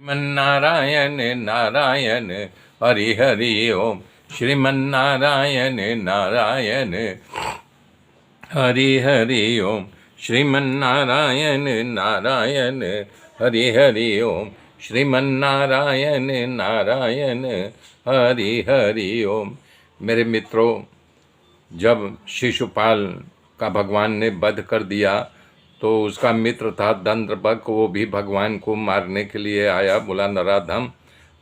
श्रीमन्नारायण नारायण हरि हरि ओम। श्रीमन्नारायण नारायण हरि हरि ओम। श्रीमन्नारायण नारायण हरि हरि ओम। श्रीमन्नारायण नारायण हरि हरि ओम। मेरे मित्रों, जब शिशुपाल का भगवान ने वध कर दिया तो उसका मित्र था दंत्रबक, वो भी भगवान को मारने के लिए आया। बोला, नराधम,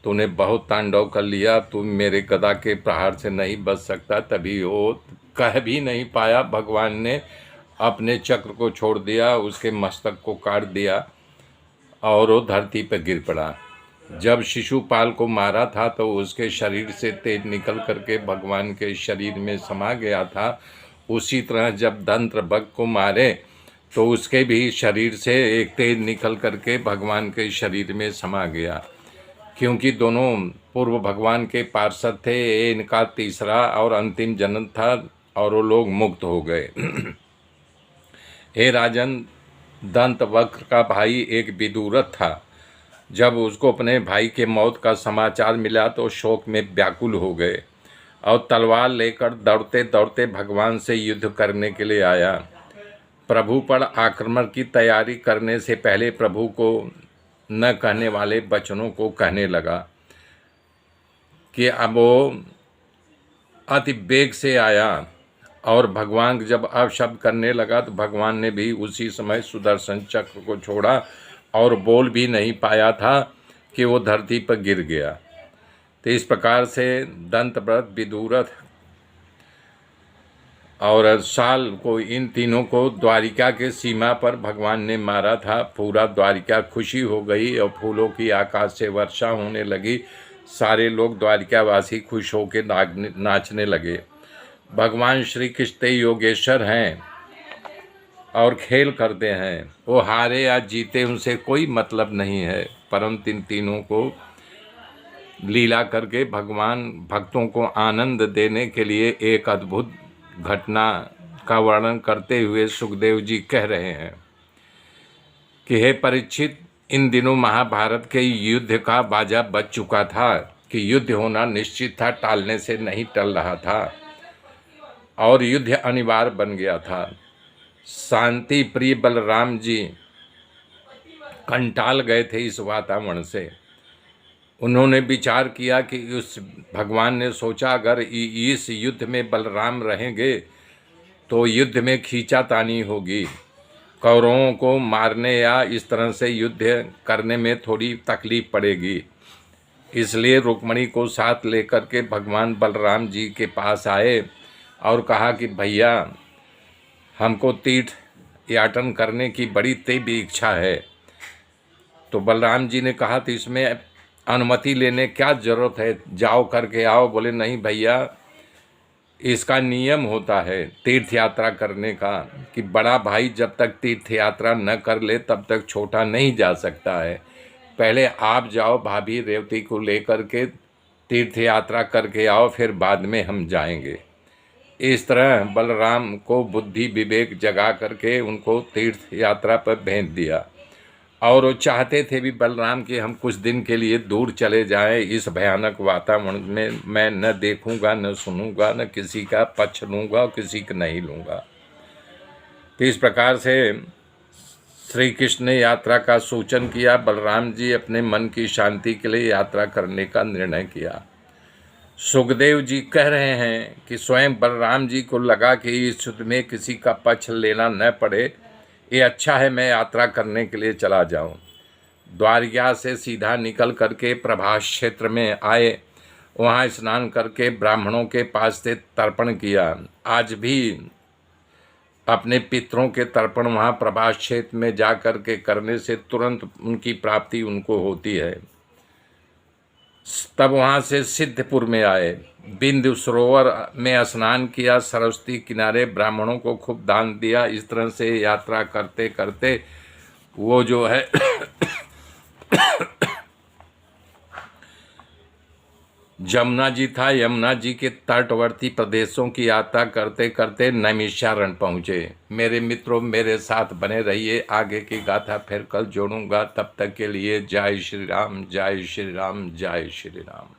तूने बहुत तांडव कर लिया, तू मेरे गदा के प्रहार से नहीं बच सकता। तभी वो कह भी नहीं पाया, भगवान ने अपने चक्र को छोड़ दिया, उसके मस्तक को काट दिया और वो धरती पर गिर पड़ा। जब शिशुपाल को मारा था तो उसके शरीर से तेज निकल करके भगवान के शरीर में समा गया था। उसी तरह जब दंत्रबक को मारे तो उसके भी शरीर से एक तेज निकल करके भगवान के शरीर में समा गया। क्योंकि दोनों पूर्व भगवान के पार्षद थे, ये इनका तीसरा और अंतिम जन्म था और वो लोग मुक्त हो गए। हे राजन, दंतवक्र का भाई एक विदुरथ था। जब उसको अपने भाई के मौत का समाचार मिला तो शोक में व्याकुल हो गए और तलवार लेकर दौड़ते दौड़ते भगवान से युद्ध करने के लिए आया। प्रभु पर आक्रमण की तैयारी करने से पहले प्रभु को न कहने वाले वचनों को कहने लगा कि अब वो अति वेग से आया और भगवान जब अपशब्द करने लगा तो भगवान ने भी उसी समय सुदर्शन चक्र को छोड़ा और बोल भी नहीं पाया था कि वो धरती पर गिर गया। तो इस प्रकार से दंतव्रत, विदुरथ और साल को, इन तीनों को द्वारिका के सीमा पर भगवान ने मारा था। पूरा द्वारिका खुशी हो गई और फूलों की आकाश से वर्षा होने लगी। सारे लोग द्वारिकावासी खुश होकर नाचने लगे। भगवान श्री कृष्ण योगेश्वर हैं और खेल करते हैं। वो हारे या जीते उनसे कोई मतलब नहीं है, परंतु इन तीनों को लीला करके भगवान भक्तों को आनंद देने के लिए एक अद्भुत घटना का वर्णन करते हुए सुखदेव जी कह रहे हैं कि हे परीक्षित, इन दिनों महाभारत के युद्ध का बाजा बज चुका था कि युद्ध होना निश्चित था, टालने से नहीं टल रहा था और युद्ध अनिवार्य बन गया था। शांति प्रिय बलराम जी कंटाल गए थे इस वातावरण से। उन्होंने विचार किया कि उस भगवान ने सोचा, अगर इस युद्ध में बलराम रहेंगे तो युद्ध में खींचातानी होगी, कौरवों को मारने या इस तरह से युद्ध करने में थोड़ी तकलीफ पड़ेगी। इसलिए रुक्मणी को साथ लेकर के भगवान बलराम जी के पास आए और कहा कि भैया, हमको तीर्थ याटन करने की बड़ी तीव्र इच्छा है। तो बलराम जी ने कहा, तो इसमें अनुमति लेने क्या ज़रूरत है, जाओ करके आओ। बोले, नहीं भैया, इसका नियम होता है तीर्थ यात्रा करने का कि बड़ा भाई जब तक तीर्थ यात्रा न कर ले तब तक छोटा नहीं जा सकता है। पहले आप जाओ, भाभी रेवती को लेकर के तीर्थ यात्रा करके आओ, फिर बाद में हम जाएंगे। इस तरह बलराम को बुद्धि विवेक जगा करके उनको तीर्थ यात्रा पर भेज दिया। और वो चाहते थे भी बलराम कि हम कुछ दिन के लिए दूर चले जाएं, इस भयानक वातावरण में मैं न देखूंगा, न सुनूंगा, न किसी का पक्ष लूंगा और किसी का नहीं लूंगा। तो इस प्रकार से श्री कृष्ण ने यात्रा का सूचन किया। बलराम जी अपने मन की शांति के लिए यात्रा करने का निर्णय किया। सुखदेव जी कह रहे हैं कि स्वयं बलराम जी को लगा कि इस युद्ध में किसी का पक्ष लेना न पड़े, ये अच्छा है मैं यात्रा करने के लिए चला जाऊं। द्वारिका से सीधा निकल करके प्रभास क्षेत्र में आए, वहाँ स्नान करके ब्राह्मणों के पास से तर्पण किया। आज भी अपने पितरों के तर्पण वहाँ प्रभास क्षेत्र में जा कर के करने से तुरंत उनकी प्राप्ति उनको होती है। तब वहाँ से सिद्धपुर में आए, बिंदु सरोवर में स्नान किया, सरस्वती किनारे ब्राह्मणों को खूब दान दिया। इस तरह से यात्रा करते करते वो जो है जमुना जी था, यमुना जी के तटवर्ती प्रदेशों की यात्रा करते करते नैमिषारण्य पहुँचे। मेरे मित्रों, मेरे साथ बने रहिए, आगे की गाथा फिर कल जोड़ूंगा। तब तक के लिए जय श्री राम, जय श्री राम, जय श्री राम।